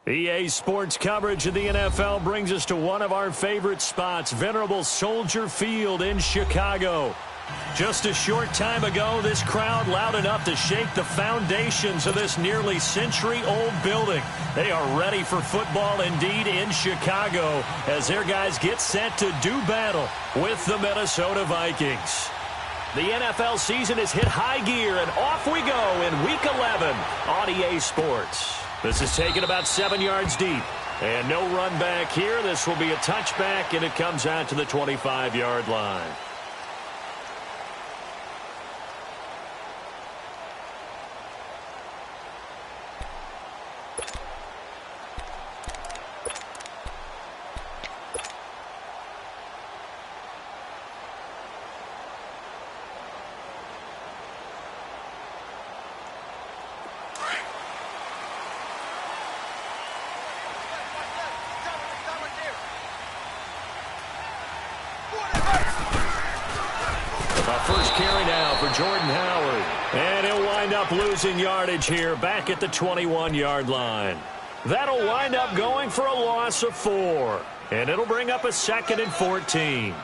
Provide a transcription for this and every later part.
EA Sports coverage of the NFL brings us to one of our favorite spots, venerable Soldier Field in Chicago. Just a short time ago, this crowd loud enough to shake the foundations of this nearly century-old building. They are ready for football indeed in Chicago as their guys get set to do battle with the Minnesota Vikings. The NFL season has hit high gear, and off we go in Week 11 on EA Sports. This is taken about 7 yards deep. And no run back here. This will be a touchback, and it comes out to the 25-yard line. First carry now for Jordan Howard. And he'll wind up losing yardage here back at the 21-yard line. That'll wind up going for a loss of 4. And it'll bring up a 2nd and 14.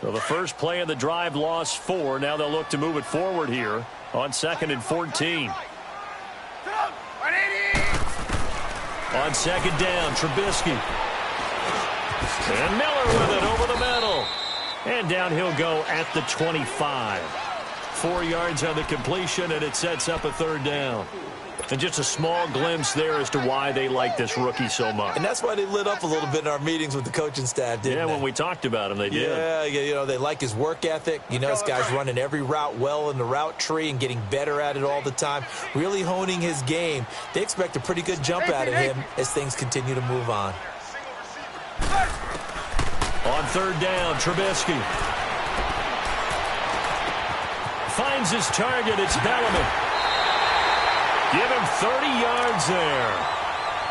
So the first play of the drive lost 4. Now they'll look to move it forward here on 2nd and 14. On 2nd down, Trubisky. And Miller with it over the middle. And down he'll go at the 25. 4 yards on the completion, and it sets up a 3rd down. And just a small glimpse there as to why they like this rookie so much. And that's why they lit up a little bit in our meetings with the coaching staff, didn't they? When we talked about him, they did. Yeah, you know, they like his work ethic. You know, this guy's running every route well in the route tree and getting better at it all the time, really honing his game. They expect a pretty good jump out of him as things continue to move on. On 3rd down, Trubisky finds his target. It's Bellamy. Give him 30 yards there.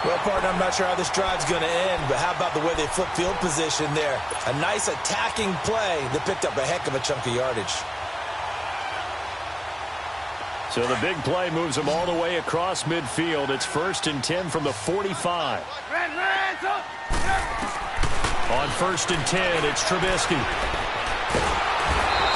Well, partner, I'm not sure how this drive's going to end, but how about the way they flip field position there? A nice attacking play that picked up a heck of a chunk of yardage. So the big play moves them all the way across midfield. It's 1st and 10 from the 45. On 1st and 10, it's Trubisky.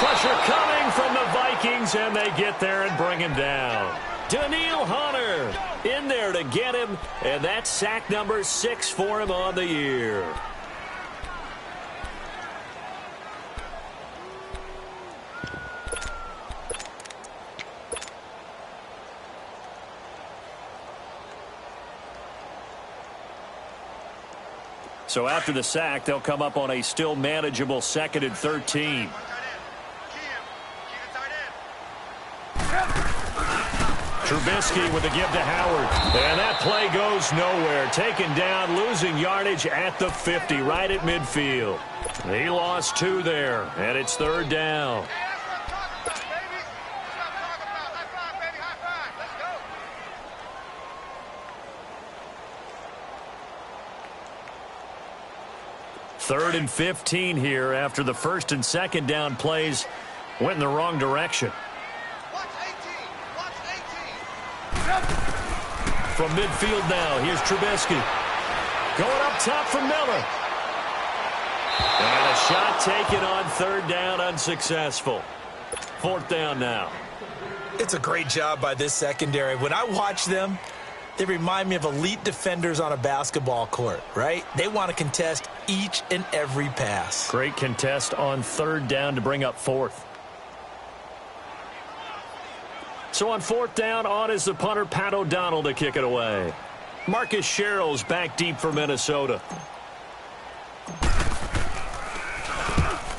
Pressure coming from the Vikings, and they get there and bring him down. Daniil Hunter in there to get him, and that's sack number 6 for him on the year. So after the sack, they'll come up on a still manageable 2nd and 13. Trubisky with the give to Howard. And that play goes nowhere. Taken down, losing yardage at the 50, right at midfield. He lost 2 there, and it's 3rd down. Third and 15 here after the 1st and 2nd down plays went in the wrong direction. From midfield now, here's Trubisky. Going up top for Miller. And a shot taken on 3rd down, unsuccessful. 4th down now. It's a great job by this secondary. When I watch them, they remind me of elite defenders on a basketball court, right? They want to contest each and every pass. Great contest on 3rd down to bring up 4th. So on 4th down, on is the punter, Pat O'Donnell, to kick it away. Marcus Sherrill's back deep for Minnesota.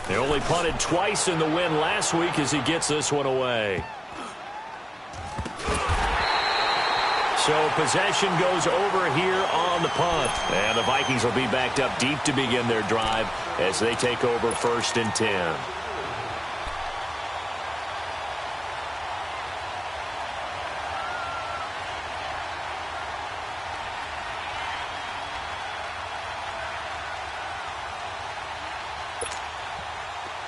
They only punted twice in the win last week as he gets this one away. So possession goes over here on the punt. And the Vikings will be backed up deep to begin their drive as they take over 1st and 10.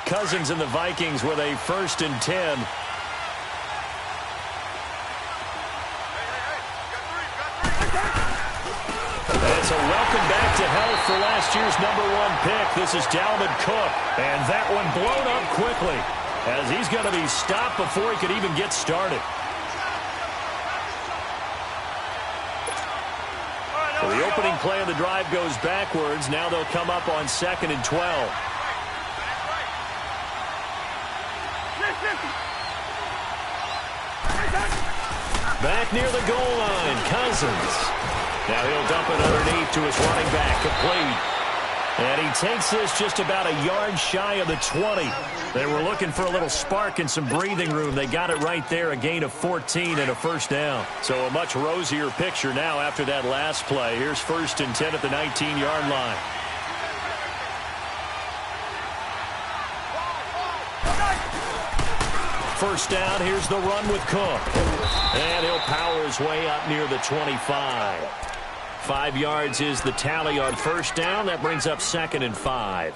Cousins and the Vikings with a 1st and 10. It's a welcome back to health for last year's #1 pick. This is Dalvin Cook, and that one blown up quickly as he's going to be stopped before he could even get started. So the opening play of the drive goes backwards. Now they'll come up on 2nd and 12. Back near the goal line, Cousins. Now he'll dump it underneath to his running back, complete. And he takes this just about a yard shy of the 20. They were looking for a little spark and some breathing room. They got it right there, a gain of 14 and a 1st down. So a much rosier picture now after that last play. Here's 1st and 10 at the 19-yard line. First down, here's the run with Cook. And he'll power his way up near the 25. 5 yards is the tally on 1st down. That brings up 2nd and 5.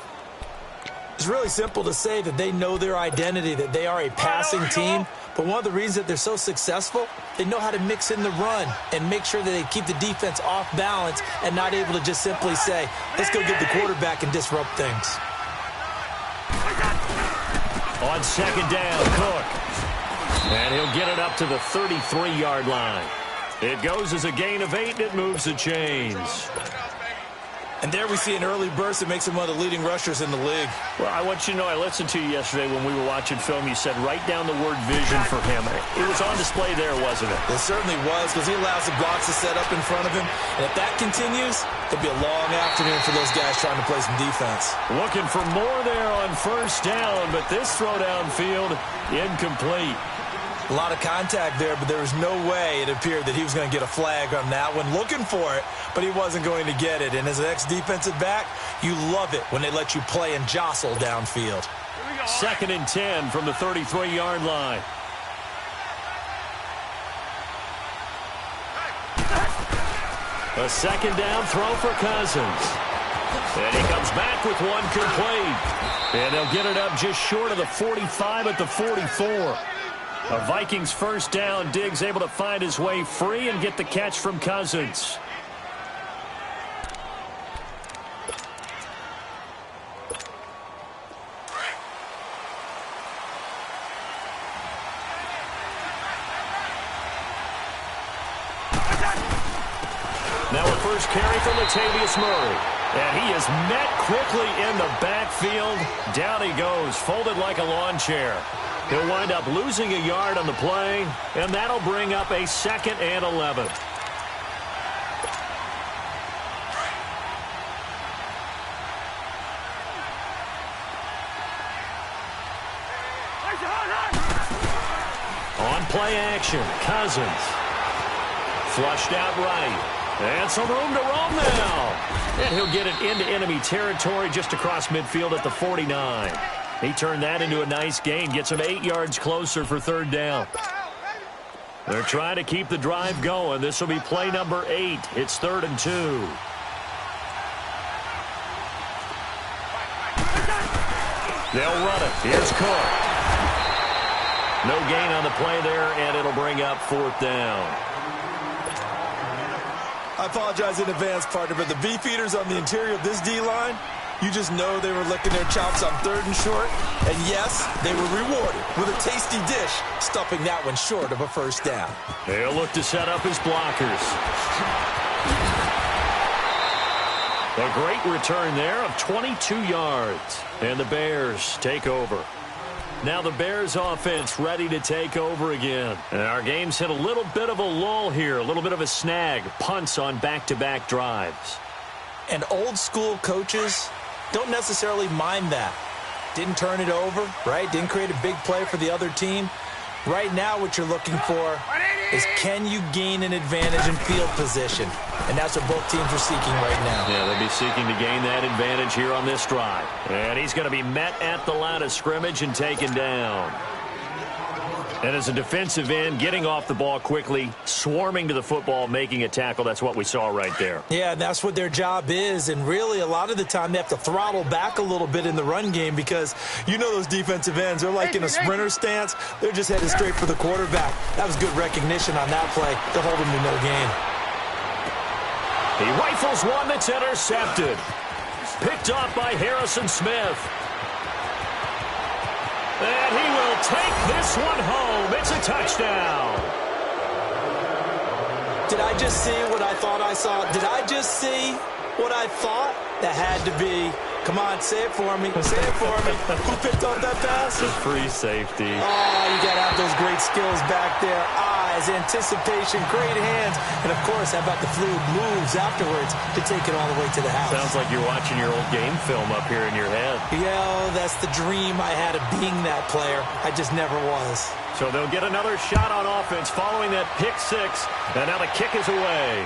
It's really simple to say that they know their identity, that they are a passing team. But one of the reasons that they're so successful, they know how to mix in the run and make sure that they keep the defense off balance and not able to just simply say, let's go get the quarterback and disrupt things. On second down, Cook. And he'll get it up to the 33-yard line. It goes as a gain of 8, and it moves the chains. And there we see an early burst that makes him one of the leading rushers in the league. Well, I want you to know, I listened to you yesterday when we were watching film. You said write down the word vision for him. It was on display there, wasn't it? It certainly was, because he allows the blocks to set up in front of him. And if that continues, it'll be a long afternoon for those guys trying to play some defense. Looking for more there on first down, but this throw downfield, incomplete. A lot of contact there, but there was no way it appeared that he was going to get a flag on that one. Looking for it, but he wasn't going to get it. And as an ex-defensive back, you love it when they let you play and jostle downfield. Second and 10 from the 33-yard line. A second down throw for Cousins. And he comes back with one complete. And they'll get it up just short of the 45 at the 44. A Vikings first down. Diggs able to find his way free and get the catch from Cousins. Now a first carry from Latavius Murray. And he is met quickly in the backfield. Down he goes, folded like a lawn chair. He'll wind up losing a yard on the play, and that'll bring up a 2nd and 11. On play action, Cousins. Flushed out right. And some room to roam now. And he'll get it into enemy territory just across midfield at the 49. He turned that into a nice gain, gets him 8 yards closer for third down. They're trying to keep the drive going. This will be play number 8. It's 3rd and 2. They'll run it. Here's Cook. No gain on the play there, and it'll bring up 4th down. I apologize in advance, partner, but the beefeaters on the interior of this D-line, you just know they were licking their chops on 3rd and short. And yes, they were rewarded with a tasty dish, stuffing that one short of a first down. They'll look to set up his blockers. A great return there of 22 yards. And the Bears take over. Now the Bears offense ready to take over again. And our game's hit a little bit of a lull here, a little bit of a snag. Punts on back-to-back drives. And old school coaches don't necessarily mind that. Didn't turn it over, right? Didn't create a big play for the other team. Right now what you're looking for is, can you gain an advantage in field position? And that's what both teams are seeking right now. Yeah, they'll be seeking to gain that advantage here on this drive. And he's going to be met at the line of scrimmage and taken down. And as a defensive end, getting off the ball quickly, swarming to the football, making a tackle, that's what we saw right there. Yeah, that's what their job is. And really, a lot of the time, they have to throttle back a little bit in the run game because you know those defensive ends, they're like in a sprinter stance. They're just headed straight for the quarterback. That was good recognition on that play to hold him to no gain. He rifles one that's intercepted. Picked off by Harrison Smith. And he will take this one home. It's a touchdown. Did I just see what I thought I saw? Did I just see what I thought? That had to be. Come on, say it for me. Say it for me. Who picked up that pass? The free safety. Oh, you got to have those great skills back there. Eyes, anticipation, great hands. And, of course, how about the fluid moves afterwards to take it all the way to the house? Sounds like you're watching your old game film up here in your head. Yeah, that's the dream I had of being that player. I just never was. So they'll get another shot on offense following that pick six. And now the kick is away.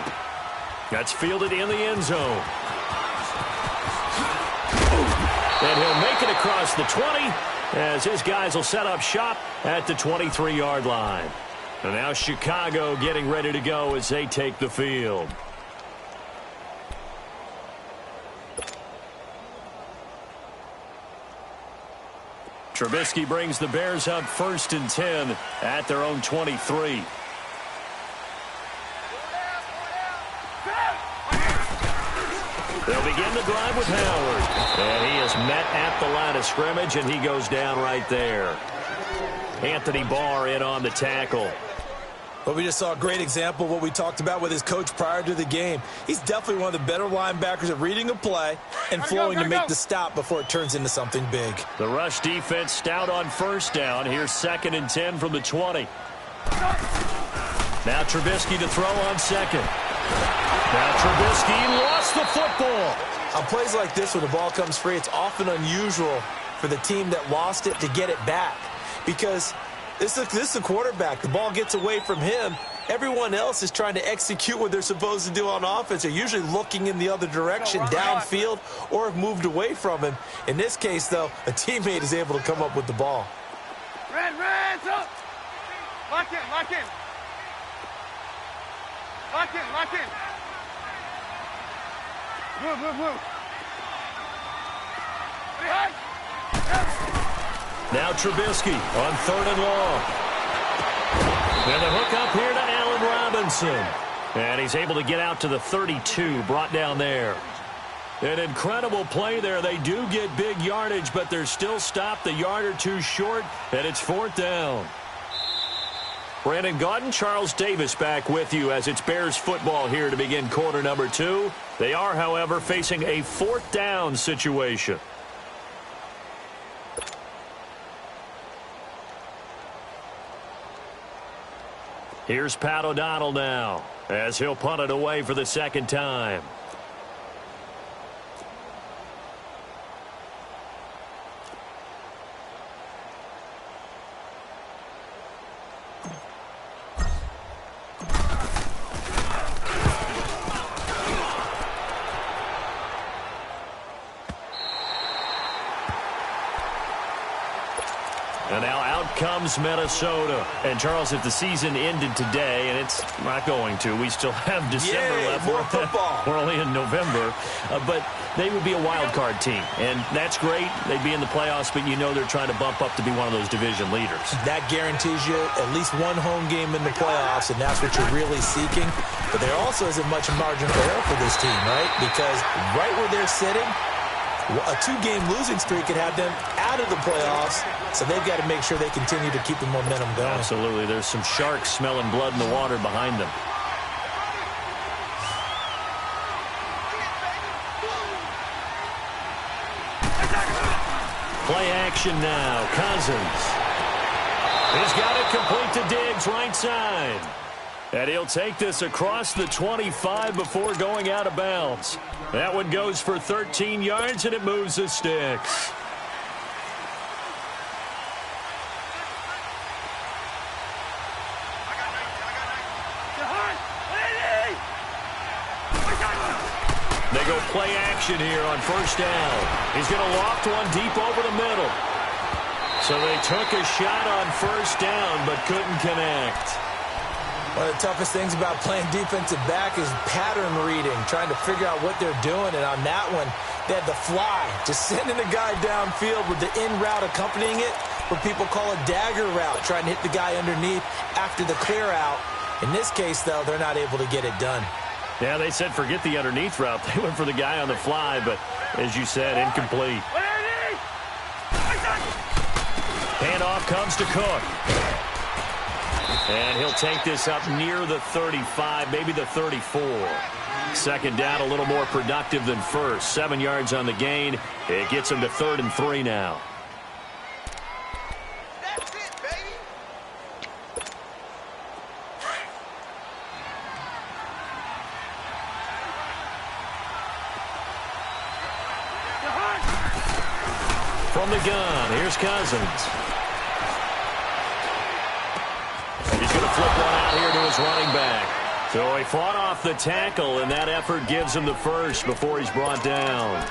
That's fielded in the end zone. And he'll make it across the 20 as his guys will set up shop at the 23-yard line. And now Chicago getting ready to go as they take the field. Trubisky brings the Bears up 1st and 10 at their own 23. They'll begin the drive with Howard. And he is met at the line of scrimmage, and he goes down right there. Anthony Barr in on the tackle. Well, we just saw a great example of what we talked about with his coach prior to the game. He's definitely one of the better linebackers at reading a play and flowing to make the stop before it turns into something big. The rush defense stout on first down. Here's 2nd and 10 from the 20. Now Trubisky to throw on second. Now Trubisky lost the football. On plays like this where the ball comes free, it's often unusual for the team that lost it to get it back. Because this is a quarterback. The ball gets away from him. Everyone else is trying to execute what they're supposed to do on offense. They're usually looking in the other direction, downfield, or have moved away from him. In this case, though, a teammate is able to come up with the ball. Red, up! Lock in, lock in! Lock in, lock in! Move! Hey! Now Trubisky on 3rd and long. And the hook up here to Allen Robinson. And he's able to get out to the 32, brought down there. An incredible play there. They do get big yardage, but they're still stopped a yard or two short, and it's 4th down. Brandon Gaudin, Charles Davis back with you as it's Bears football here to begin quarter number 2. They are, however, facing a 4th down situation. Here's Pat O'Donnell now as he'll punt it away for the 2nd time. And now out comes Minnesota. And, Charles, if the season ended today, and it's not going to, we still have December left. More football. We're only in November. But they would be a wild card team. And that's great. They'd be in the playoffs, but you know they're trying to bump up to be one of those division leaders. That guarantees you at least one home game in the playoffs, and that's what you're really seeking. But there also isn't much margin for error for this team, right? Because right where they're sitting, a 2-game losing streak could have them out of the playoffs, so they've got to make sure they continue to keep the momentum going. Absolutely. There's some sharks smelling blood in the water behind them. Play action now. Cousins. He's got it complete to Diggs, right side. And he'll take this across the 25 before going out of bounds. That one goes for 13 yards, and it moves the sticks. They go play action here on 1st down. He's going to loft one deep over the middle. So they took a shot on 1st down, but couldn't connect. One of the toughest things about playing defensive back is pattern reading, trying to figure out what they're doing. And on that one, they had the fly, just sending the guy downfield with the in route accompanying it, what people call a dagger route, trying to hit the guy underneath after the clear out. In this case, though, they're not able to get it done. Yeah, they said forget the underneath route. They went for the guy on the fly, but as you said, incomplete. Handoff comes to Cook. And he'll take this up near the 35, maybe the 34. 2nd down, a little more productive than first. 7 yards on the gain. It gets him to 3rd and 3 now. That's it, baby. From the gun, here's Cousins. He's going to flip one out here to his running back. So he fought off the tackle, and that effort gives him the first before he's brought down.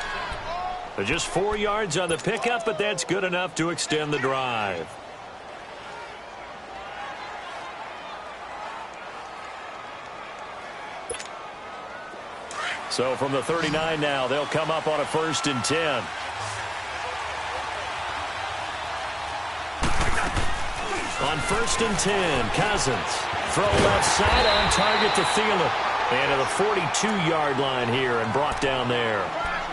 So just 4 yards on the pickup, but that's good enough to extend the drive. So from the 39 now, they'll come up on a 1st and 10. On 1st and 10, Cousins. Throw left side on target to Thielen. And to the 42-yard line here and brought down there.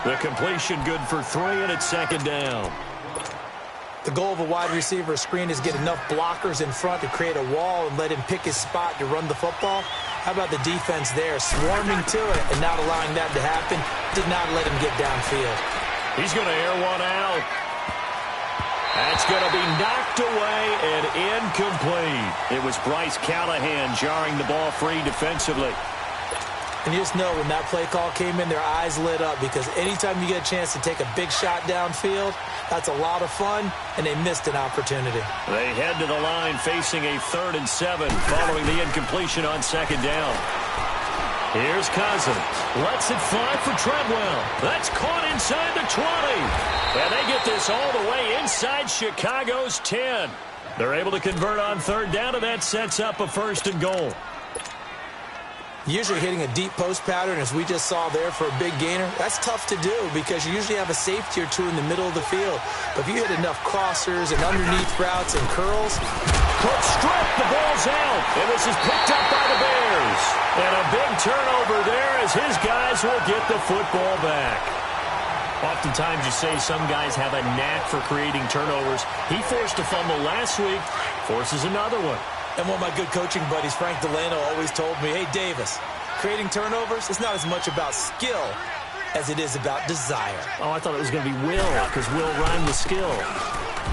The completion good for 3, and it's second down. The goal of a wide receiver screen is get enough blockers in front to create a wall and let him pick his spot to run the football. How about the defense there, swarming to it and not allowing that to happen? Did not let him get downfield. He's going to air one out. That's going to be knocked away and incomplete. It was Bryce Callahan jarring the ball free defensively. And you just know when that play call came in, their eyes lit up because anytime you get a chance to take a big shot downfield, that's a lot of fun, and they missed an opportunity. They head to the line facing a 3rd and 7 following the incompletion on second down. Here's Cousins. Lets it fly for Treadwell. That's caught inside the 20. And they get this all the way inside Chicago's 10. They're able to convert on 3rd down, and that sets up a 1st and goal. Usually hitting a deep post pattern, as we just saw there for a big gainer, that's tough to do because you usually have a safety or two in the middle of the field. But if you hit enough crossers and underneath routes and curls, quick strip, the ball's out, and this is picked up by the Bears. And a big turnover there as his guys will get the football back. Oftentimes you say some guys have a knack for creating turnovers. He forced a fumble last week, forces another one. And one of my good coaching buddies, Frank Delano, always told me, hey, Davis, creating turnovers is not as much about skill as it is about desire. Oh, I thought it was going to be will, because will rhyme with skill.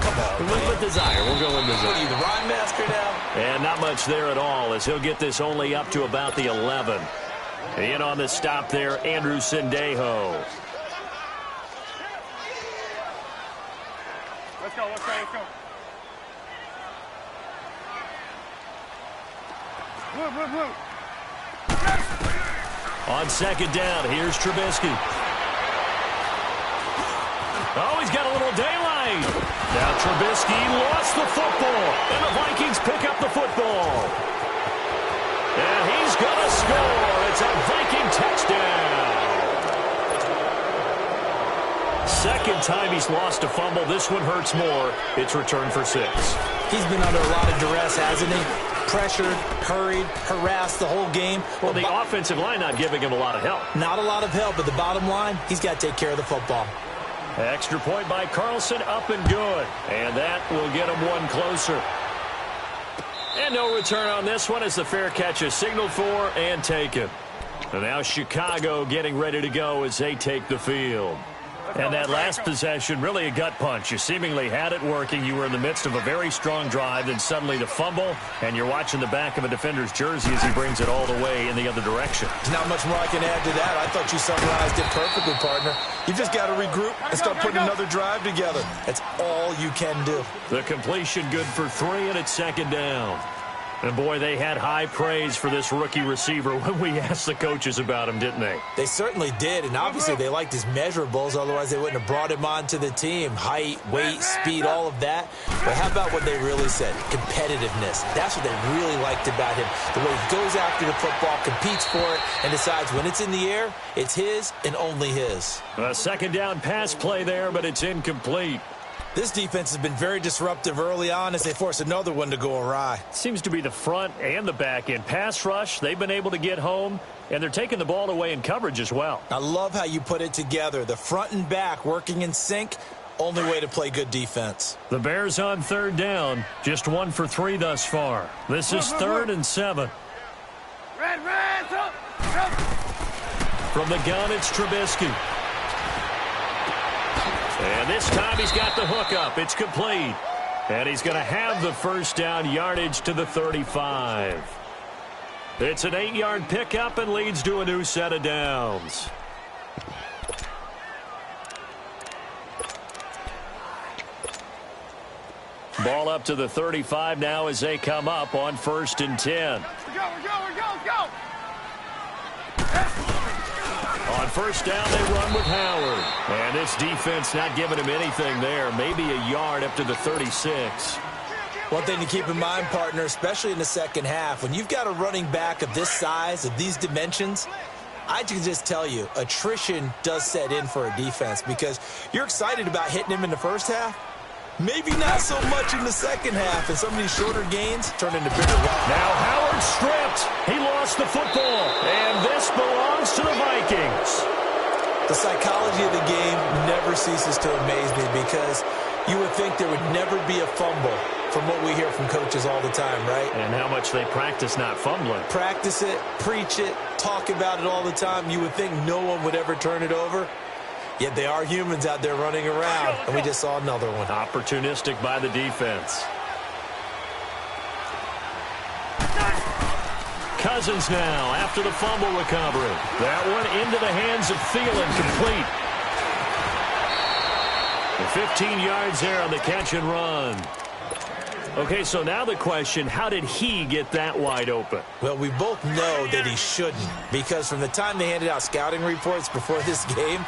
Come on, we went with desire. We'll go with desire. What are you, the rhyme master now? And not much there at all, as he'll get this only up to about the 11. In on the stop there, Andrew Sendejo. Let's go, let's go, let's go. On second down, here's Trubisky. Oh, he's got a little daylight. Now Trubisky lost the football, and the Vikings pick up the football. And he's going to score. It's a Viking touchdown. Second time he's lost a fumble. This one hurts more. It's returned for 6. He's been under a lot of duress, hasn't he? Pressured, hurried, harassed the whole game. Well, the offensive line not giving him a lot of help. Not a lot of help, but the bottom line, he's got to take care of the football. Extra point by Carlson, up and good. And that will get him one closer. And no return on this one as the fair catch is signaled for and taken. And now Chicago getting ready to go as they take the field. And that last possession, really a gut punch. You seemingly had it working. You were in the midst of a very strong drive, then suddenly the fumble, and you're watching the back of a defender's jersey as he brings it all the way in the other direction. There's not much more I can add to that. I thought you summarized it perfectly, partner. You just got to regroup and start putting another drive together. That's all you can do. The completion good for 3, and it's second down. And, boy, they had high praise for this rookie receiver when we asked the coaches about him, didn't they? They certainly did, and obviously they liked his measurables. Otherwise, they wouldn't have brought him onto the team. Height, weight, speed, all of that. But how about what they really said? Competitiveness. That's what they really liked about him. The way he goes after the football, competes for it, and decides when it's in the air, it's his and only his. A second down pass play there, but it's incomplete. This defense has been very disruptive early on as they force another one to go awry. Seems to be the front and the back end. Pass rush, they've been able to get home, and they're taking the ball away in coverage as well. I love how you put it together. The front and back working in sync, only way to play good defense. The Bears on 3rd down, just 1 for 3 thus far. This is 3rd and 7. Red, up. From the gun, it's Trubisky. And this time he's got the hook up. It's complete. And he's going to have the first down yardage to the 35. It's an 8-yard pickup and leads to a new set of downs. Ball up to the 35 now as they come up on 1st and 10. Go. On 1st down, they run with Howard. And this defense not giving him anything there. Maybe a yard up to the 36. One thing to keep in mind, partner, especially in the second half, when you've got a running back of this size, of these dimensions, I can just tell you, attrition does set in for a defense because you're excited about hitting him in the first half, Maybe not so much in the second half, and some of these shorter gains turn into bigger runs. Now Howard stripped. He lost the football, and this belongs to the Vikings. The psychology of the game never ceases to amaze me because you would think there would never be a fumble from what we hear from coaches all the time, right? And how much they practice not fumbling. Practice it, preach it, talk about it all the time. You would think no one would ever turn it over. Yet they are humans out there running around, and we just saw another one. Opportunistic by the defense. Cousins now after the fumble recovery. That one into the hands of Thielen, complete. 15 yards there on the catch and run. Okay, so now the question, how did he get that wide open? Well, we both know that he shouldn't, because from the time they handed out scouting reports before this game,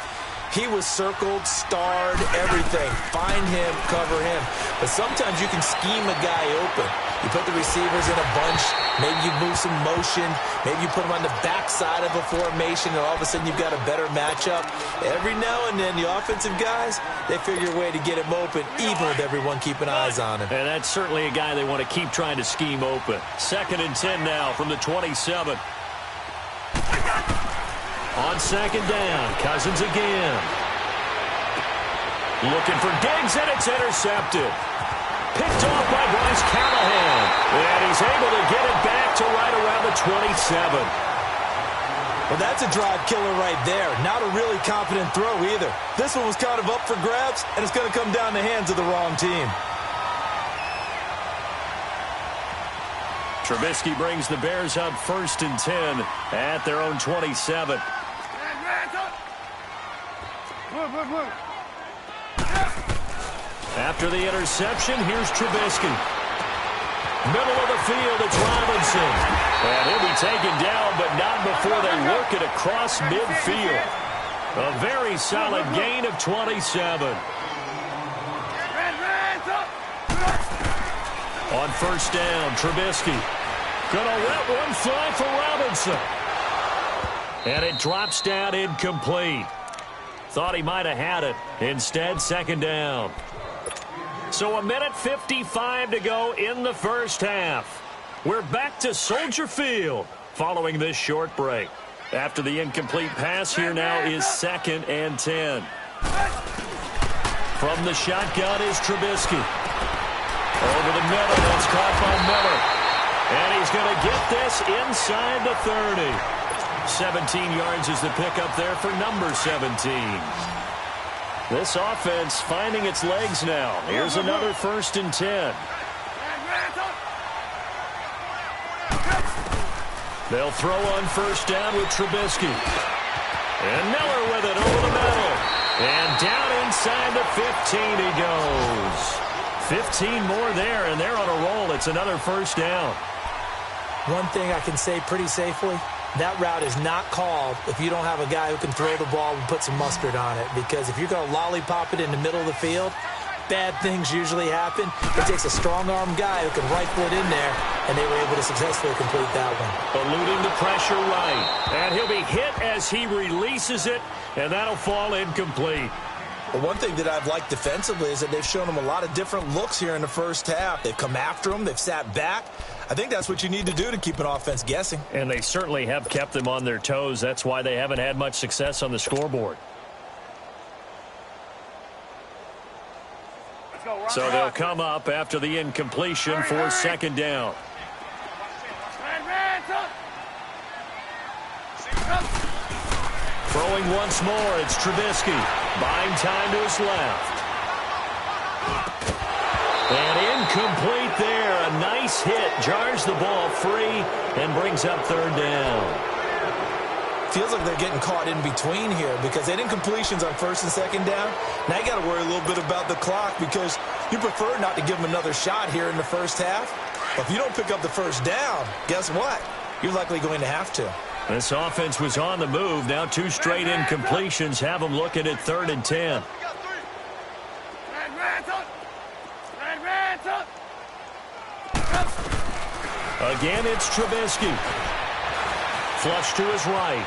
he was circled, starred, everything. Find him, cover him. But sometimes you can scheme a guy open. You put the receivers in a bunch. Maybe you move some motion. Maybe you put them on the backside of a formation, and all of a sudden you've got a better matchup. Every now and then, the offensive guys, they figure a way to get him open, even with everyone keeping eyes on him. And that's certainly a guy they want to keep trying to scheme open. 2nd and 10 now from the 27. On 2nd down, Cousins again. Looking for Diggs, and it's intercepted. Picked off by Bryce Callahan. And he's able to get it back to right around the 27. Well, that's a drive killer right there. Not a really confident throw either. This one was kind of up for grabs, and it's going to come down the hands of the wrong team. Trubisky brings the Bears up 1st and 10 at their own 27. After the interception, here's Trubisky. Middle of the field, it's Robinson. And he'll be taken down, but not before they work it across midfield. A very solid gain of 27. On 1st down, Trubisky. Gonna let one fly for Robinson. And it drops down incomplete. Thought he might have had it. Instead, 2nd down. So 1:55 to go in the first half. We're back to Soldier Field following this short break. After the incomplete pass, here now is 2nd and 10. From the shotgun is Trubisky. Over the middle, it's caught by Miller. And he's going to get this inside the 30. 17 yards is the pickup there for number 17. This offense finding its legs now. Here's another 1st and 10. They'll throw on 1st down with Trubisky. And Miller with it over the middle. And down inside the 15 he goes. 15 more there, and they're on a roll. It's another 1st down. One thing I can say pretty safely, that route is not called if you don't have a guy who can throw the ball and put some mustard on it. Because if you're going to lollipop it in the middle of the field, bad things usually happen. It takes a strong-arm guy who can rifle it in there, and they were able to successfully complete that one. Eluding the pressure right. And he'll be hit as he releases it, and that'll fall incomplete. But one thing that I've liked defensively is that they've shown him a lot of different looks here in the first half. They've come after him. They've sat back. I think that's what you need to do to keep an offense guessing. And they certainly have kept them on their toes. That's why they haven't had much success on the scoreboard. So they'll come up after the incompletion for 2nd down. Throwing once more, it's Trubisky. Buying time to his left. And incomplete there. A nice hit. Jars the ball free and brings up 3rd down. Feels like they're getting caught in between here because they had incompletions on 1st and 2nd down. Now you got to worry a little bit about the clock because you prefer not to give them another shot here in the first half. But if you don't pick up the 1st down, guess what? You're likely going to have to. This offense was on the move. Now 2 straight incompletions have them looking at 3rd and 10. Again, it's Trubisky. Flush to his right.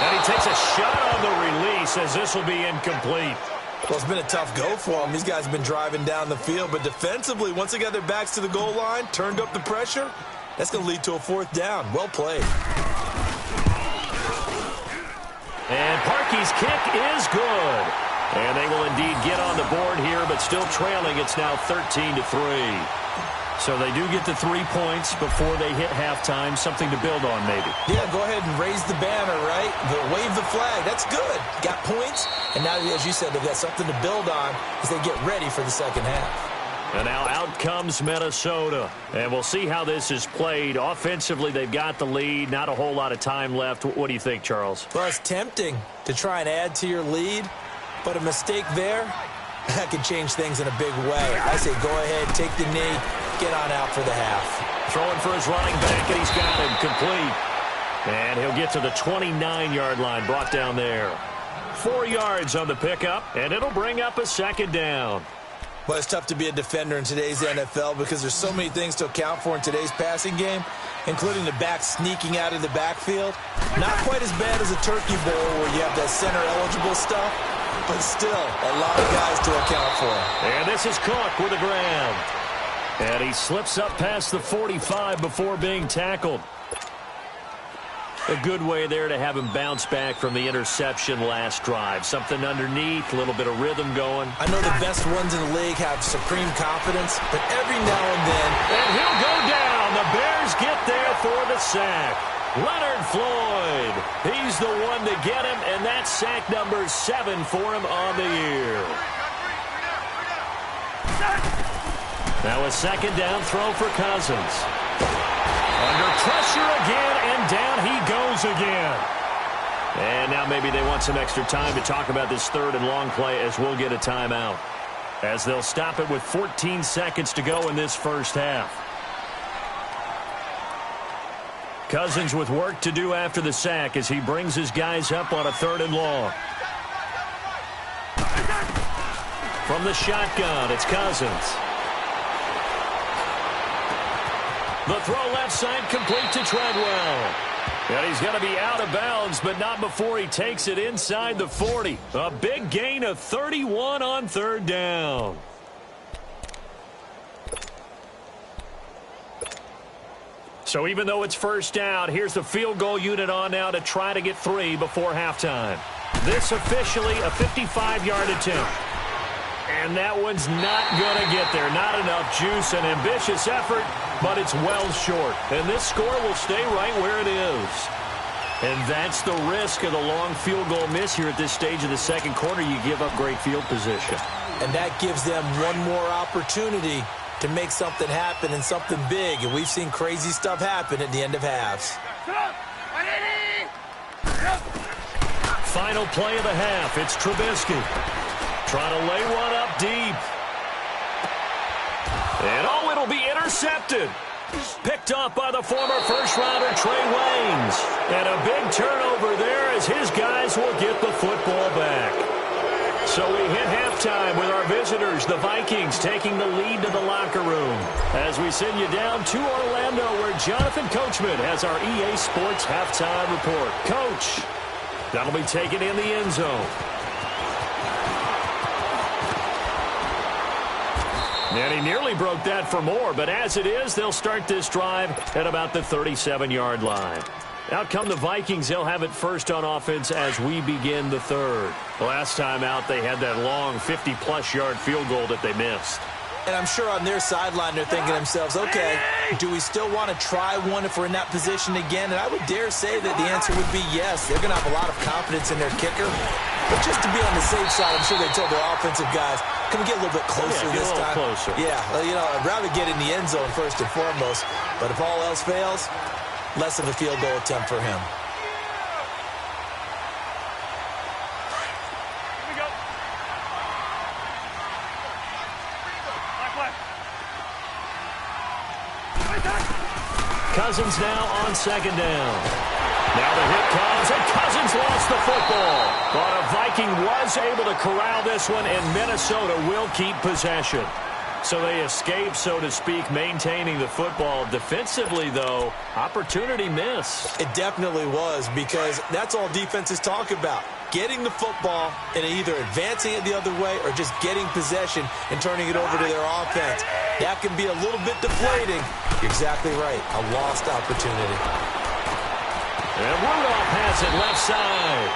And he takes a shot on the release as this will be incomplete. Well, it's been a tough go for them. These guys have been driving down the field, but defensively, once they got their backs to the goal line, turned up the pressure, that's going to lead to a 4th down. Well played. And Parkey's kick is good. And they will indeed get on the board here, but still trailing. It's now 13-3. So they do get the 3 points before they hit halftime. Something to build on, maybe. Yeah, go ahead and raise the banner, right? Wave the flag. That's good. Got points. And now, as you said, they've got something to build on as they get ready for the second half. And now out comes Minnesota. And we'll see how this is played. Offensively, they've got the lead. Not a whole lot of time left. What do you think, Charles? Well, it's tempting to try and add to your lead, but a mistake there, that could change things in a big way. I say go ahead, take the knee, get on out for the half. Throwing for his running back, and he's got him complete. And he'll get to the 29-yard line, brought down there. 4 yards on the pickup, and it'll bring up a 2nd down. Well, it's tough to be a defender in today's NFL because there's so many things to account for in today's passing game, including the back sneaking out of the backfield. Not quite as bad as a turkey bowl where you have that center-eligible stuff, but still a lot of guys to account for. And this is Cook with a grab. And he slips up past the 45 before being tackled. A good way there to have him bounce back from the interception last drive. Something underneath, a little bit of rhythm going. I know the best ones in the league have supreme confidence, but every now and then... And he'll go down. The Bears get there for the sack. Leonard Floyd. He's the one to get him, and that's sack number 7 for him on the year. Now a 2nd down throw for Cousins. Under pressure again, and down he goes again. And now maybe they want some extra time to talk about this 3rd and long play as we'll get a timeout. As they'll stop it with 14 seconds to go in this first half. Cousins with work to do after the sack as he brings his guys up on a 3rd and long. From the shotgun, it's Cousins. The throw left side complete to Treadwell. And he's going to be out of bounds, but not before he takes it inside the 40. A big gain of 31 on 3rd down. So even though it's first down, here's the field goal unit on now to try to get 3 before halftime. This officially a 55-yard attempt. And that one's not going to get there. Not enough juice, an ambitious effort, but it's well short. And this score will stay right where it is. And that's the risk of the long field goal miss here at this stage of the second quarter. You give up great field position. And that gives them one more opportunity to make something happen and something big. And we've seen crazy stuff happen at the end of halves. Final play of the half. It's Trubisky. Trying to lay one up deep. And oh, it'll be intercepted. Picked off by the former first-rounder Trey Waynes. And a big turnover there as his guys will get the football back. So we hit halftime with our visitors, the Vikings, taking the lead to the locker room. As we send you down to Orlando, where Jonathan Coachman has our EA Sports halftime report. Coach, that'll be taken in the end zone. And he nearly broke that for more, but as it is, they'll start this drive at about the 37-yard line. Out come the Vikings. They'll have it first on offense as we begin the 3rd. Last time out, they had that long 50-plus yard field goal that they missed. And I'm sure on their sideline they're thinking to themselves, okay, do we still want to try one if we're in that position again? And I would dare say that the answer would be yes. They're going to have a lot of confidence in their kicker. But just to be on the safe side, I'm sure they told their offensive guys, can we get a little bit closer this time? Closer. Yeah, I'd rather get in the end zone first and foremost. But if all else fails, less of a field goal attempt for him. Cousins now on 2nd down. Now the hit comes, and Cousins lost the football. But a Viking was able to corral this one, and Minnesota will keep possession. So they escape, so to speak, maintaining the football. Defensively, though, opportunity missed. It definitely was, because that's all defenses talk about. Getting the football and either advancing it the other way or just getting possession and turning it over to their offense. That can be a little bit deflating. You're exactly right. A lost opportunity. And Rudolph has it left side.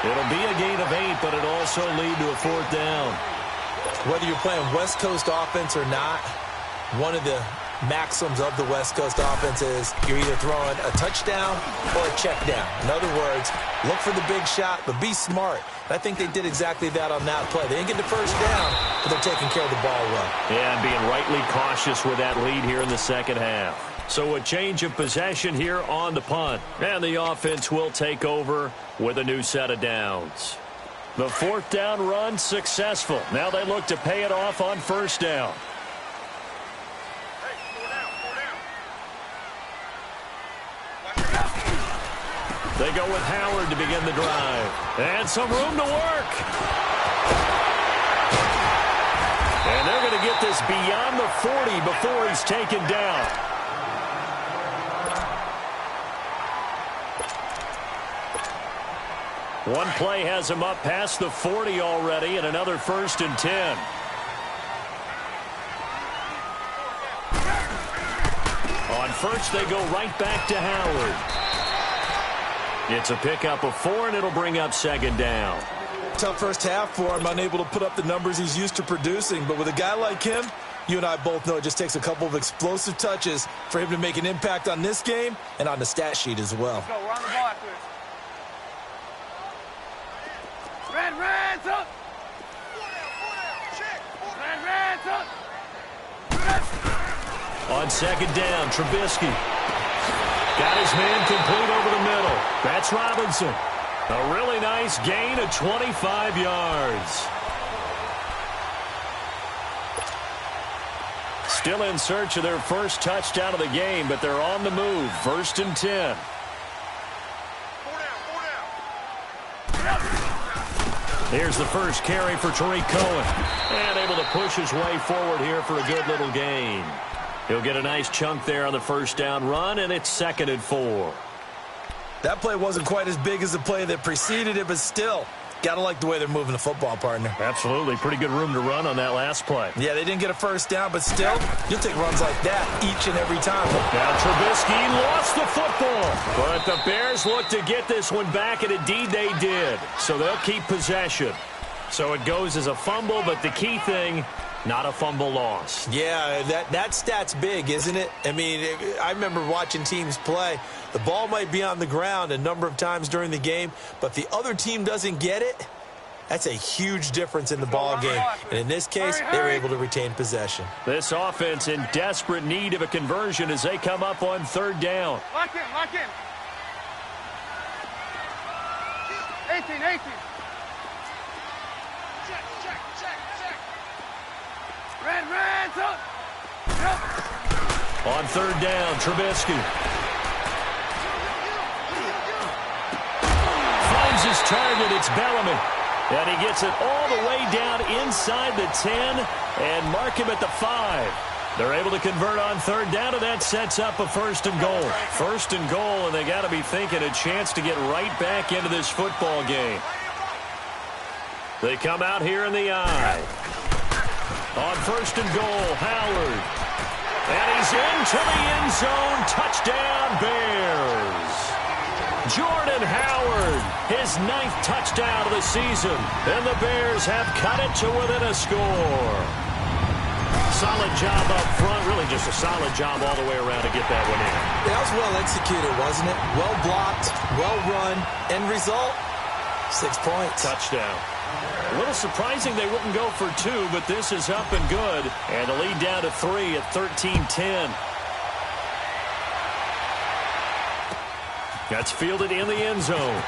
It'll be a gain of 8, but it'll also lead to a 4th down. Whether you're playing West Coast offense or not, one of the maxims of the West Coast offense is you're either throwing a touchdown or a check down. In other words, look for the big shot, but be smart. I think they did exactly that on that play. They didn't get the first down, but they're taking care of the ball well. Yeah, and being rightly cautious with that lead here in the second half. So a change of possession here on the punt. And the offense will take over with a new set of downs. The 4th down run successful. Now they look to pay it off on 1st down. They go with Howard to begin the drive. And some room to work. And they're going to get this beyond the 40 before he's taken down. One play has him up past the 40 already, and another 1st and 10. On 1st, they go right back to Howard. It's a pickup of 4, and it'll bring up 2nd down. Tough first half for him, unable to put up the numbers he's used to producing. But with a guy like him, you and I both know it just takes a couple of explosive touches for him to make an impact on this game and on the stat sheet as well. Let's go. We're on the ball after this. Red, up. Red, up. On 2nd down, Trubisky. Got his man complete over the middle. That's Robinson. A really nice gain of 25 yards. Still in search of their first touchdown of the game, but they're on the move. 1st and 10. Here's the first carry for Tariq Cohen. And able to push his way forward here for a good little gain. He'll get a nice chunk there on the 1st down run, and it's 2nd and 4. That play wasn't quite as big as the play that preceded it, but still, got to like the way they're moving the football, partner. Absolutely. Pretty good room to run on that last play. Yeah, they didn't get a first down, but still, you'll take runs like that each and every time. Now Trubisky lost the football, but the Bears look to get this one back, and indeed they did. So they'll keep possession. So it goes as a fumble, but the key thing, not a fumble loss. Yeah, that stat's big, isn't it? I mean, I remember watching teams play. The ball might be on the ground a number of times during the game, but the other team doesn't get it. That's a huge difference in the ball game. And in this case, they were able to retain possession. This offense in desperate need of a conversion as they come up on 3rd down. Lock in, lock in. 18. Red, up. On 3rd down, Trubisky. Finds his target, it's Bellamy. And he gets it all the way down inside the 10 and mark him at the 5. They're able to convert on 3rd down, and that sets up a 1st and goal. 1st and goal, and they got to be thinking a chance to get right back into this football game. They come out here in the eye. On 1st and goal, Howard. And he's into the end zone. Touchdown, Bears. Jordan Howard, his 9th touchdown of the season. And the Bears have cut it to within a score. Solid job up front. Really just a solid job all the way around to get that one in. That was well executed, wasn't it? Well blocked, well run. End result, 6 points. Touchdown. A little surprising they wouldn't go for 2, but this is up and good. And the lead down to 3 at 13-10. That's fielded in the end zone.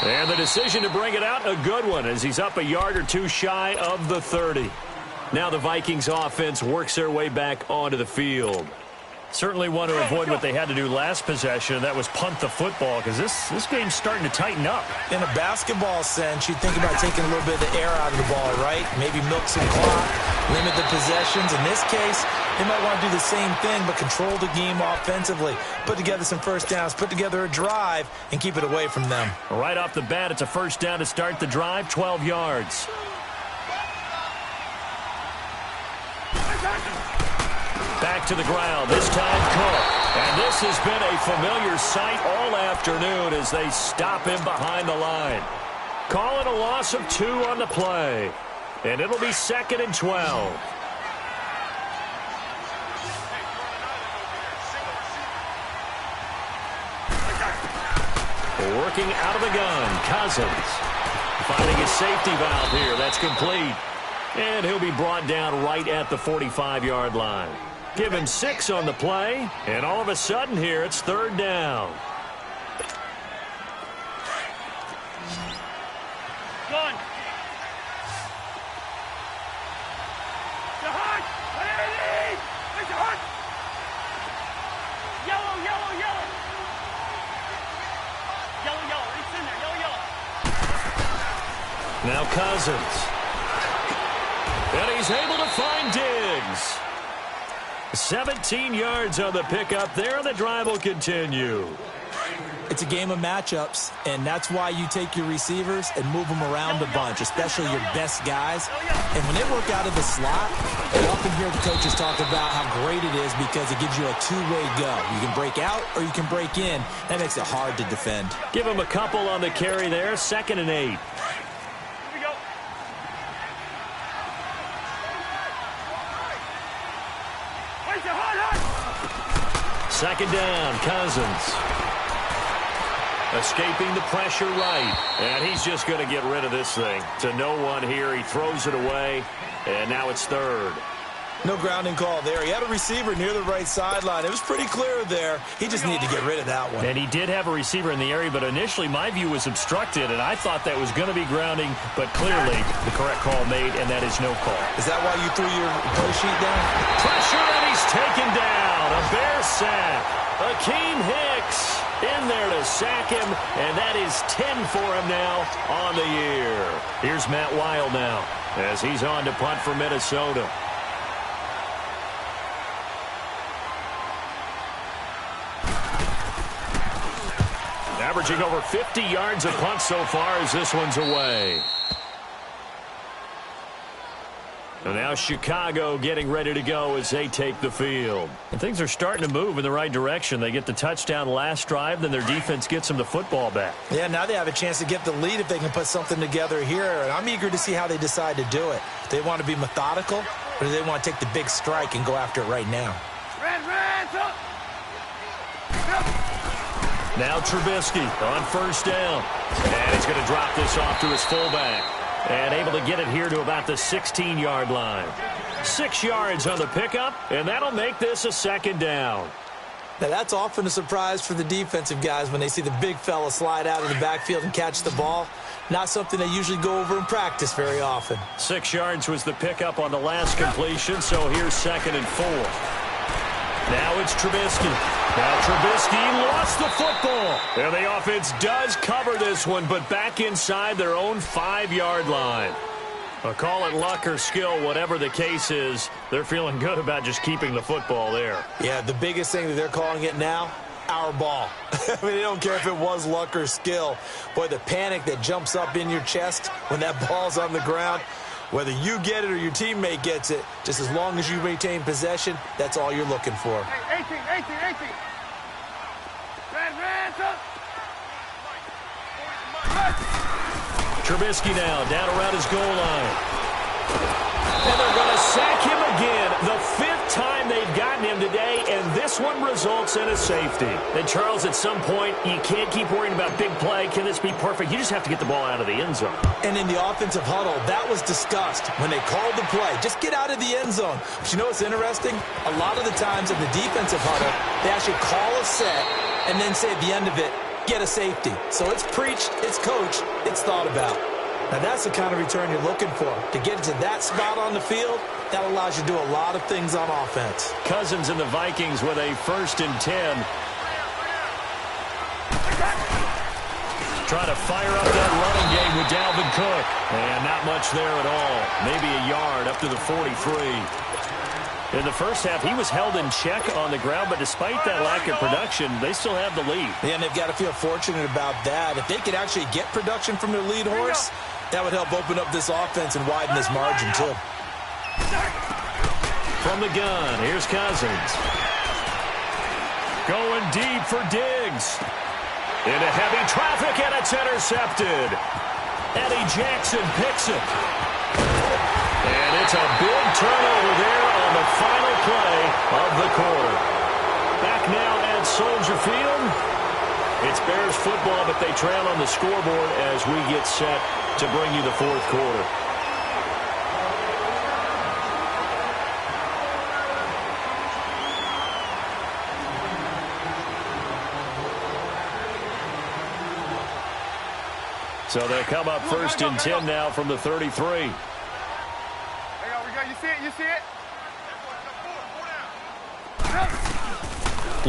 And the decision to bring it out, a good one, as he's up a yard or 2 shy of the 30. Now the Vikings offense works their way back onto the field. Certainly want to avoid what they had to do last possession. That was punt the football, because this game's starting to tighten up. In a basketball sense, you think about taking a little bit of the air out of the ball, right? Maybe milk some clock, limit the possessions. In this case, they might want to do the same thing, but control the game offensively. Put together some first downs, put together a drive, and keep it away from them. Right off the bat, it's a first down to start the drive, 12 yards. Back to the ground, this time Cook. And this has been a familiar sight all afternoon as they stop him behind the line. Call it a loss of 2 on the play. And it'll be 2nd and 12. Working out of the gun, Cousins. Finding his safety valve here, that's complete. And he'll be brought down right at the 45-yard line. Give him 6 on the play, and all of a sudden here, it's 3rd down. Gun. Yellow, yellow, yellow. Yellow, yellow. It's in there. Yellow, yellow. Now Cousins. And he's able to find Diggs. 17 yards on the pickup there. The drive will continue. It's a game of matchups, and that's why you take your receivers and move them around a bunch, especially your best guys. And when they work out of the slot, you often hear the coaches talk about how great it is because it gives you a two-way go. You can break out or you can break in. That makes it hard to defend. Give him a couple on the carry there. 2nd and 8. Second down, Cousins. Escaping the pressure right. And he's just going to get rid of this thing. To no one here. He throws it away. And now it's 3rd. No grounding call there. He had a receiver near the right sideline. It was pretty clear there. He just needed to get rid of that one. And he did have a receiver in the area, but initially my view was obstructed, and I thought that was going to be grounding, but clearly the correct call made, and that is no call. Is that why you threw your play sheet down? Pressure, and he's taken down. A Bear sack. Akeem Hicks in there to sack him, and that is 10 for him now on the year. Here's Matt Wild now as he's on to punt for Minnesota. Averaging over 50 yards a punt so far as this one's away. And now Chicago getting ready to go as they take the field. And things are starting to move in the right direction. They get the touchdown last drive, then their defense gets them the football back. Yeah, now they have a chance to get the lead if they can put something together here. And I'm eager to see how they decide to do it. Do they want to be methodical, or do they want to take the big strike and go after it right now? Red, up. Now Trubisky on 1st down. And he's going to drop this off to his fullback. And able to get it here to about the 16-yard line. 6 yards on the pickup, and that'll make this a 2nd down. Now, that's often a surprise for the defensive guys when they see the big fella slide out of the backfield and catch the ball. Not something they usually go over in practice very often. 6 yards was the pickup on the last completion, so here's 2nd and 4. Now it's Trubisky. Now Trubisky lost the football. And the offense does cover this one, but back inside their own 5-yard line. Call it luck or skill, whatever the case is, they're feeling good about just keeping the football there. Yeah, the biggest thing that they're calling it now, our ball. I mean, they don't care if it was luck or skill. Boy, the panic that jumps up in your chest when that ball's on the ground, whether you get it or your teammate gets it, just as long as you maintain possession, that's all you're looking for. Hey, 18. Red, up. Trubisky now down around his goal line. And they're going to sack him again. The 5th time they've gotten him today, and this one results in a safety. And Charles, at some point, you can't keep worrying about big play. Can this be perfect? You just have to get the ball out of the end zone. And in the offensive huddle, that was discussed when they called the play. Just get out of the end zone. But you know what's interesting? A lot of the times in the defensive huddle, they actually call a set and then say at the end of it, get a safety. So it's preached, it's coached, it's thought about. Now that's the kind of return you're looking for. To get to that spot on the field, That allows you to do a lot of things on offense. Cousins and the Vikings with a 1st and 10. Trying to fire up that running game with Dalvin Cook. And not much there at all. Maybe a yard up to the 43. In the first half, he was held in check on the ground, but despite that lack of production, they still have the lead. Yeah, and they've got to feel fortunate about that. If they could actually get production from their lead horse, that would help open up this offense and widen this margin, too. From the gun, here's Cousins. Going deep for Diggs. Into heavy traffic, and it's intercepted. Eddie Jackson picks it. And it's a big turnover there on the final play of the quarter. Back now at Soldier Field. It's Bears football, but they trail on the scoreboard as we get set to bring you the 4th quarter. So they come up 1st and 10 now from the 33. There you go. You see it? You see it?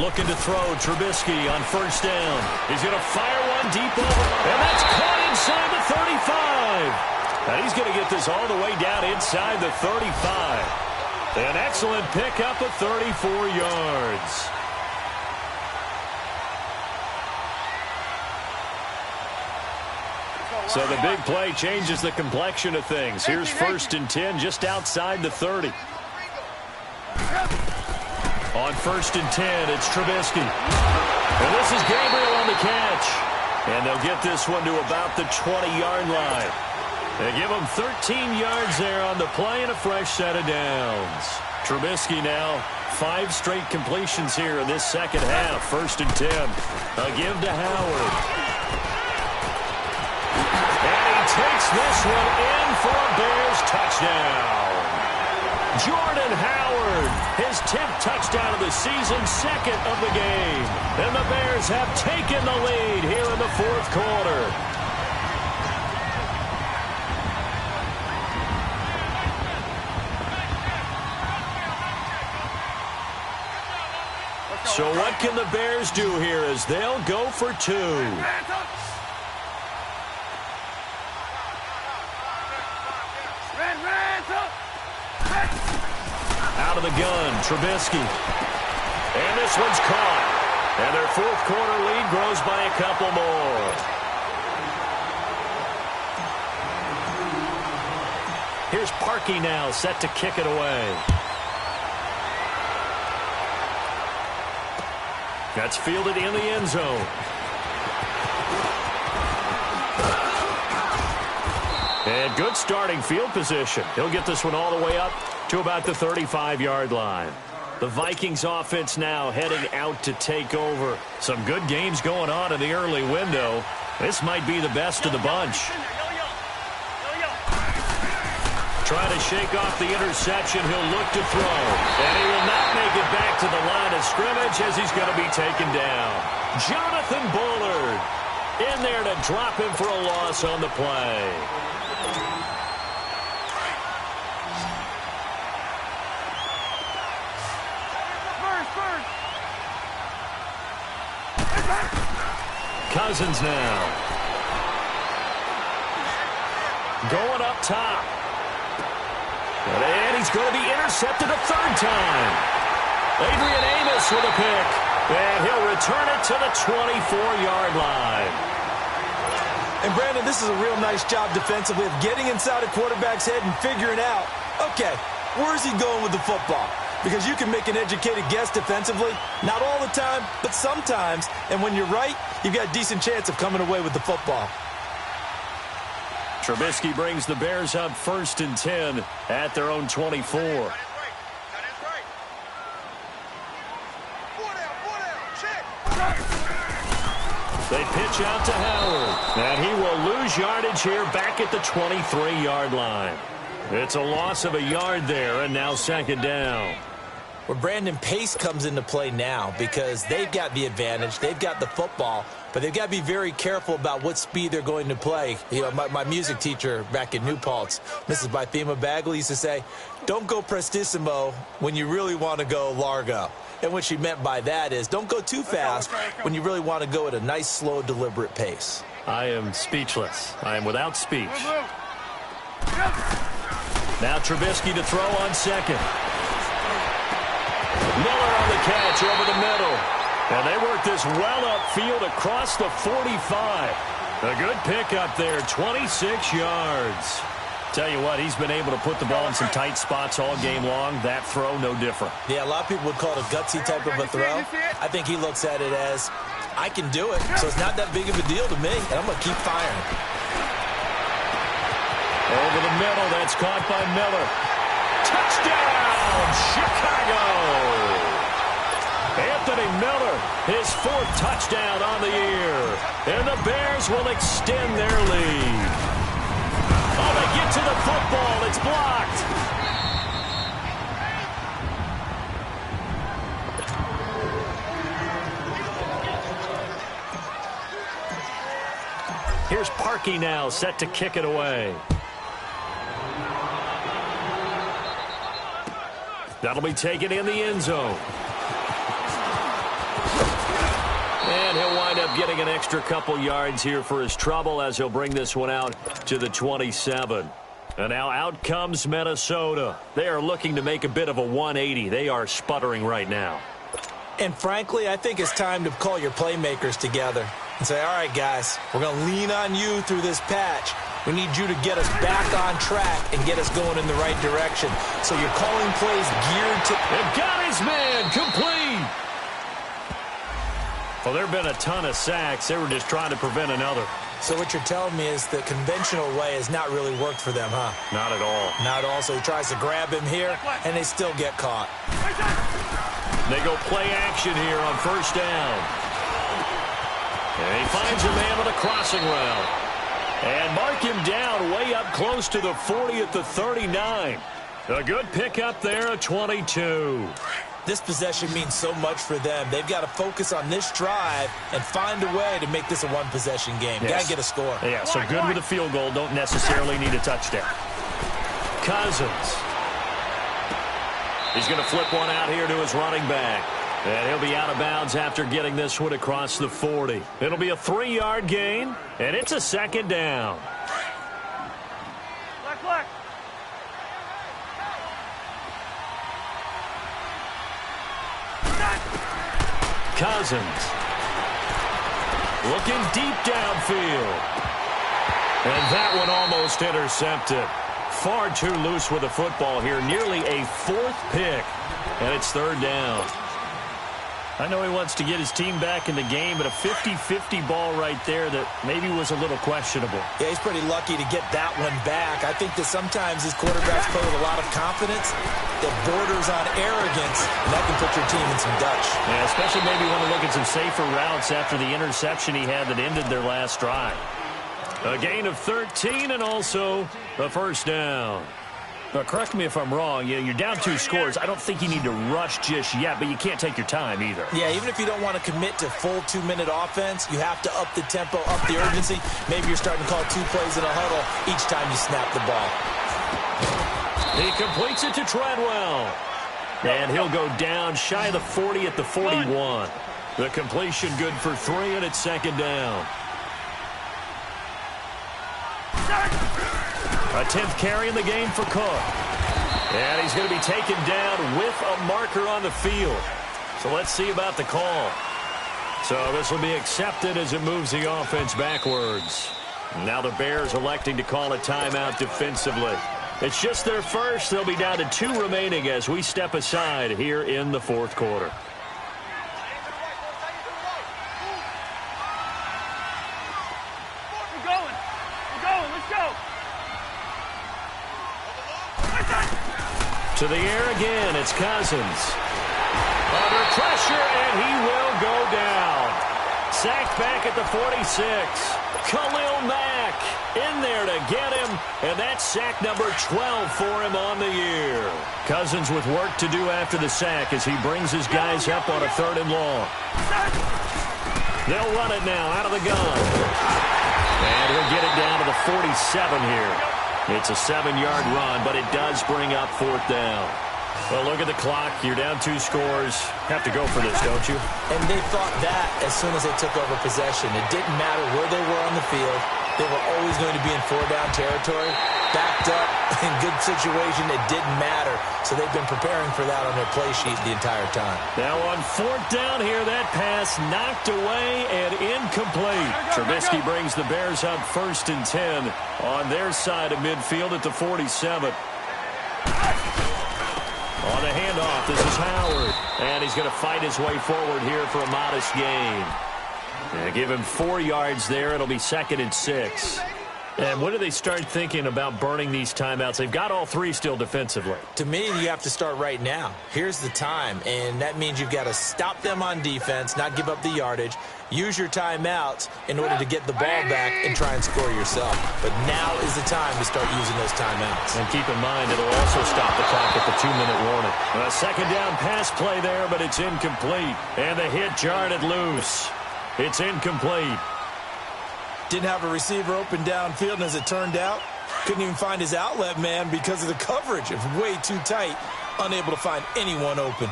Looking to throw Trubisky on 1st down. He's going to fire one deep over. And that's caught inside the 35. And he's going to get this all the way down inside the 35. An excellent pickup of 34 yards. So the big play changes the complexion of things. Here's 1st and 10 just outside the 30. On 1st and 10, it's Trubisky. And this is Gabriel on the catch. And they'll get this one to about the 20-yard line. They give him 13 yards there on the play and a fresh set of downs. Trubisky now 5 straight completions here in this second half. 1st and 10. A give to Howard. Takes this one in for a Bears touchdown. Jordan Howard, his 10th touchdown of the season, 2nd of the game. And the Bears have taken the lead here in the 4th quarter. So what can the Bears do here as they'll go for 2? Out of the gun, Trubisky. And this one's caught. And their 4th quarter lead grows by a couple more. Here's Parkey now, set to kick it away. That's fielded in the end zone. And good starting field position. He'll get this one all the way up to about the 35-yard line. The Vikings offense now heading out to take over. Some good games going on in the early window. This might be the best of the bunch. Trying to shake off the interception. He'll look to throw. And he will not make it back to the line of scrimmage as he's going to be taken down. Jonathan Bullard in there to drop him for a loss on the play. Cousins now. Going up top. And he's going to be intercepted a 3rd time. Adrian Amos with a pick. And he'll return it to the 24-yard line. And, Brandon, this is a real nice job defensively of getting inside a quarterback's head and figuring out, okay, where's he going with the football? Because you can make an educated guess defensively. Not all the time, but sometimes. And when you're right, you've got a decent chance of coming away with the football. Trubisky brings the Bears up 1st and 10 at their own 24. They pitch out to Howard. And he will lose yardage here back at the 23-yard line. It's a loss of a yard there, and now 2nd down. where Brandon Pace comes into play now because they've got the advantage. They've got the football, but they've got to be very careful about what speed they're going to play. You know, my music teacher back in New Paltz, Mrs. Bythema Bagley, used to say, don't go prestissimo when you really want to go largo. And what she meant by that is don't go too fast when you really want to go at a nice, slow, deliberate pace. I am speechless. I am without speech. Now Trubisky to throw on second. Miller on the catch over the middle. And they work this well upfield across the 45. A good pickup there, 26 yards. Tell you what, he's been able to put the ball in some tight spots all game long. That throw, no different. Yeah, a lot of people would call it a gutsy type of a throw. I think he looks at it as, I can do it, so it's not that big of a deal to me, and I'm going to keep firing. Over the middle, that's caught by Miller. Touchdown, Chicago! Anthony Miller, his 4th touchdown on the year. And the Bears will extend their lead. Oh, they get to the football. It's blocked. Here's Parkey now, set to kick it away. That'll be taken in the end zone. And he'll wind up getting an extra couple yards here for his trouble as he'll bring this one out to the 27. And now out comes Minnesota. They are looking to make a bit of a 180. They are sputtering right now. And frankly, I think it's time to call your playmakers together and say, all right, guys, we're going to lean on you through this patch. We need you to get us back on track and get us going in the right direction. So you're calling plays geared to... And got his man complete. Well, there have been a ton of sacks. They were just trying to prevent another. So what you're telling me is the conventional way has not really worked for them, huh? Not at all. Not at all. So he tries to grab him here, and they still get caught. They go play action here on first down. And he finds a man on a crossing route. And mark him down way up close to the 40 at the 39. A good pickup there at 22. This possession means so much for them. They've got to focus on this drive and find a way to make this a one-possession game. Yes. Got to get a score. Yeah, so good with a field goal. Don't necessarily need a touchdown. Cousins. He's going to flip one out here to his running back. And he'll be out of bounds after getting this one across the 40. It'll be a 3-yard gain, and it's a second down. Cousins looking deep downfield. And that one almost intercepted. Far too loose with the football here. Nearly a 4th pick. And it's 3rd down. I know he wants to get his team back in the game, but a 50-50 ball right there that maybe was a little questionable. Yeah, he's pretty lucky to get that one back. I think that sometimes these quarterbacks play with a lot of confidence that borders on arrogance, and that can put your team in some Dutch. Yeah, especially maybe want to look at some safer routes after the interception he had that ended their last drive. A gain of 13 and also a first down. Now, correct me if I'm wrong. You're down 2 scores. I don't think you need to rush just yet, but you can't take your time either. Yeah, even if you don't want to commit to full 2-minute offense, you have to up the tempo, up the urgency. Maybe you're starting to call 2 plays in a huddle each time you snap the ball. He completes it to Treadwell. And he'll go down shy of the 40 at the 41. The completion good for 3, and it's second down. A 10th carry in the game for Cook. And he's going to be taken down with a marker on the field. So let's see about the call. So this will be accepted as it moves the offense backwards. Now the Bears electing to call a timeout defensively. It's just their first. They'll be down to 2 remaining as we step aside here in the 4th quarter. To the air again, it's Cousins. Under pressure, and he will go down. Sacked back at the 46. Khalil Mack in there to get him, and that's sack number 12 for him on the year. Cousins with work to do after the sack as he brings his guys up on a 3rd and long. They'll run it now out of the gun. And he'll get it down to the 47 here. It's a 7-yard run, but it does bring up 4th down. Well, look at the clock. You're down 2 scores. Have to go for this, don't you? And they thought that as soon as they took over possession. It didn't matter where they were on the field. They were always going to be in 4-down territory. Backed up, in good situation, it didn't matter. So they've been preparing for that on their play sheet the entire time. Now on 4th down here, that pass knocked away and incomplete. Trubisky brings the Bears up 1st and 10 on their side of midfield at the 47. On the handoff, this is Howard. And he's going to fight his way forward here for a modest gain. And give him 4 yards there. It'll be 2nd and 6. And when do they start thinking about burning these timeouts? They've got all 3 still defensively. To me, you have to start right now. Here's the time, and that means you've got to stop them on defense, not give up the yardage, use your timeouts in order to get the ball back and try and score yourself. But now is the time to start using those timeouts. And keep in mind, it'll also stop the clock at the 2-minute warning. A 2nd down pass play there, but it's incomplete. And the hit jarred it loose. It's incomplete. Didn't have a receiver open downfield, and as it turned out, couldn't even find his outlet man because of the coverage. It was way too tight, unable to find anyone open.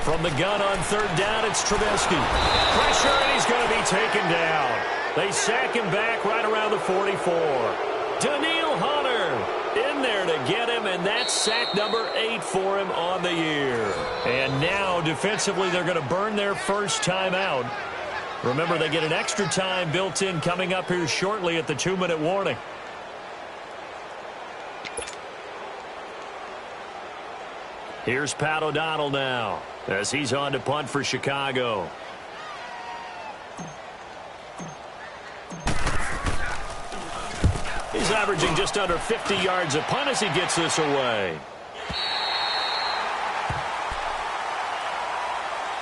From the gun on 3rd down, it's Trubisky. Pressure, and he's going to be taken down. They sack him back right around the 44. Daniil Hunter in there to get him, and that's sack number 8 for him on the year. And now, defensively, they're going to burn their first timeout. Remember, they get an extra time built in coming up here shortly at the 2-minute warning. Here's Pat O'Donnell now as he's on to punt for Chicago. He's averaging just under 50 yards a punt as he gets this away.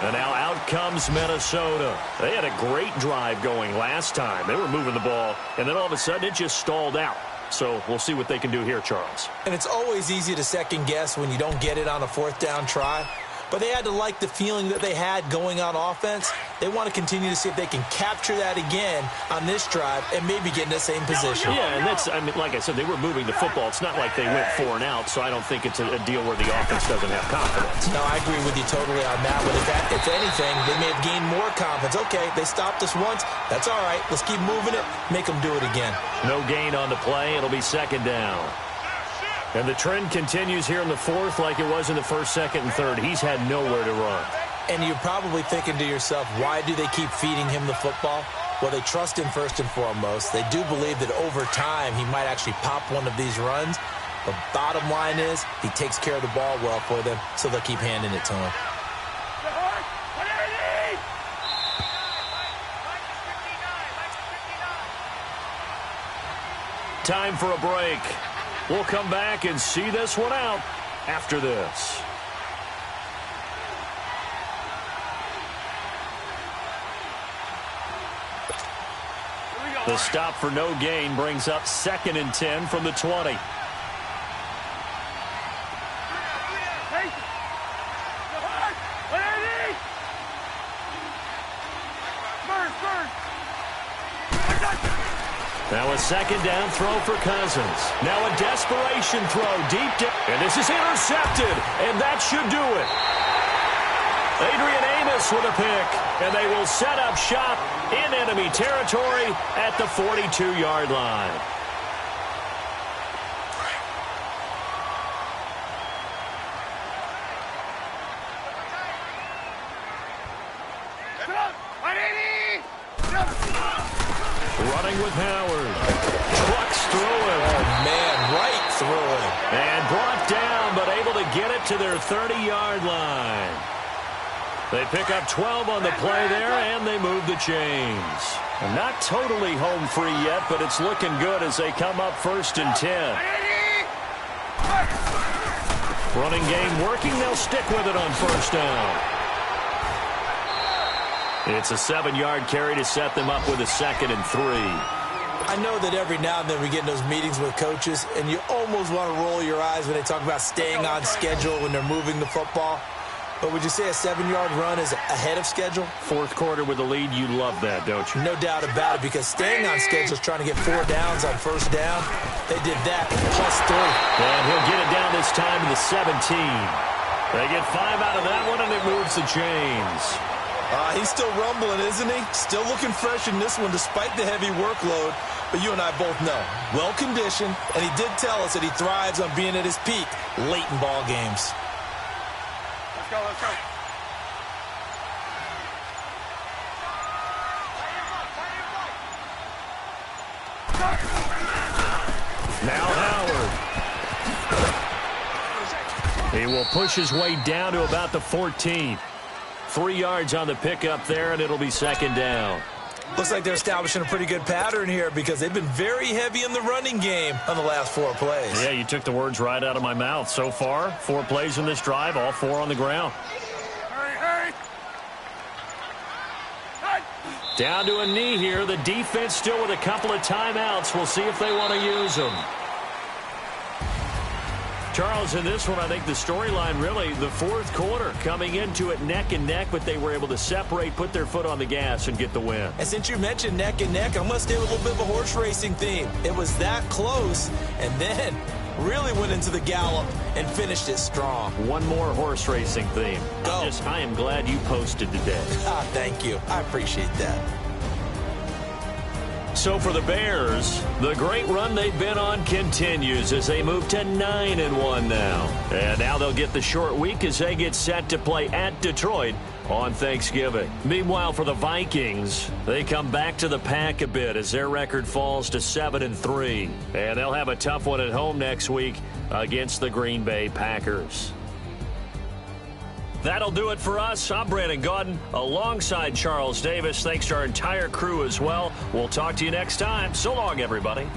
And now out comes Minnesota. They had a great drive going last time. They were moving the ball, and then all of a sudden it just stalled out. So we'll see what they can do here, Charles. And it's always easy to second guess when you don't get it on a 4th down try. But they had to like the feeling that they had going on offense. They want to continue to see if they can capture that again on this drive and maybe get in the same position. Yeah, and that's, I mean, like I said, they were moving the football. It's not like they went 4 and out, so I don't think it's a deal where the offense doesn't have confidence. No, I agree with you totally on that one. If anything, they may have gained more confidence. Okay, they stopped us once. That's all right. Let's keep moving it. Make them do it again. No gain on the play. It'll be 2nd down. And the trend continues here in the 4th like it was in the 1st, 2nd, and 3rd. He's had nowhere to run. And you're probably thinking to yourself, why do they keep feeding him the football? Well, they trust him first and foremost. They do believe that over time he might actually pop one of these runs. The bottom line is he takes care of the ball well for them, so they'll keep handing it to him. Time for a break. We'll come back and see this one out after this. The stop for no gain brings up 2nd and 10 from the 20. Now a 2nd down throw for Cousins. Now a desperation throw deep down. And this is intercepted. And that should do it. Adrian Amos with a pick. And they will set up shop in enemy territory at the 42-yard line. Running with Howard. Trucks through him. Oh, man, right through him. And brought down, but able to get it to their 30-yard line. They pick up 12 on the play there, and they move the chains. And not totally home free yet, but it's looking good as they come up 1st and 10. Running game working. They'll stick with it on 1st down. It's a 7-yard carry to set them up with a 2nd and 3. I know that every now and then we get in those meetings with coaches, and you almost want to roll your eyes when they talk about staying on schedule when they're moving the football. But would you say a 7-yard run is ahead of schedule? Fourth quarter with the lead, you love that, don't you? No doubt about it, because staying on schedule is trying to get 4 downs on first down. They did that, +3. And he'll get it down this time to the 17. They get 5 out of that one, and it moves the chains. He's still rumbling, isn't he? Still looking fresh in this one despite the heavy workload. But you and I both know, well-conditioned, and he did tell us that he thrives on being at his peak late in ball games. Let's go, let's go. Now Howard. He will push his way down to about the 14. 3 yards on the pickup there, and it'll be 2nd down. Looks like they're establishing a pretty good pattern here because they've been very heavy in the running game on the last 4 plays. Yeah, you took the words right out of my mouth. So far, 4 plays in this drive, all 4 on the ground. Hurry, hurry. Down to a knee here. The defense still with a couple of timeouts. We'll see if they want to use them. Charles, in this one, I think the storyline really, the fourth quarter, coming into it neck and neck, but they were able to separate, put their foot on the gas, and get the win. And since you mentioned neck and neck, I'm going to stay with a little bit of a horse racing theme. It was that close, and then really went into the gallop and finished it strong. One more horse racing theme. Go. I am glad you posted today. Thank you. I appreciate that. So for the Bears, the great run they've been on continues as they move to 9-1 now. And now they'll get the short week as they get set to play at Detroit on Thanksgiving. Meanwhile, for the Vikings, they come back to the pack a bit as their record falls to 7-3. And they'll have a tough one at home next week against the Green Bay Packers. That'll do it for us. I'm Brandon Gaudin alongside Charles Davis. Thanks to our entire crew as well. We'll talk to you next time. So long, everybody.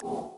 you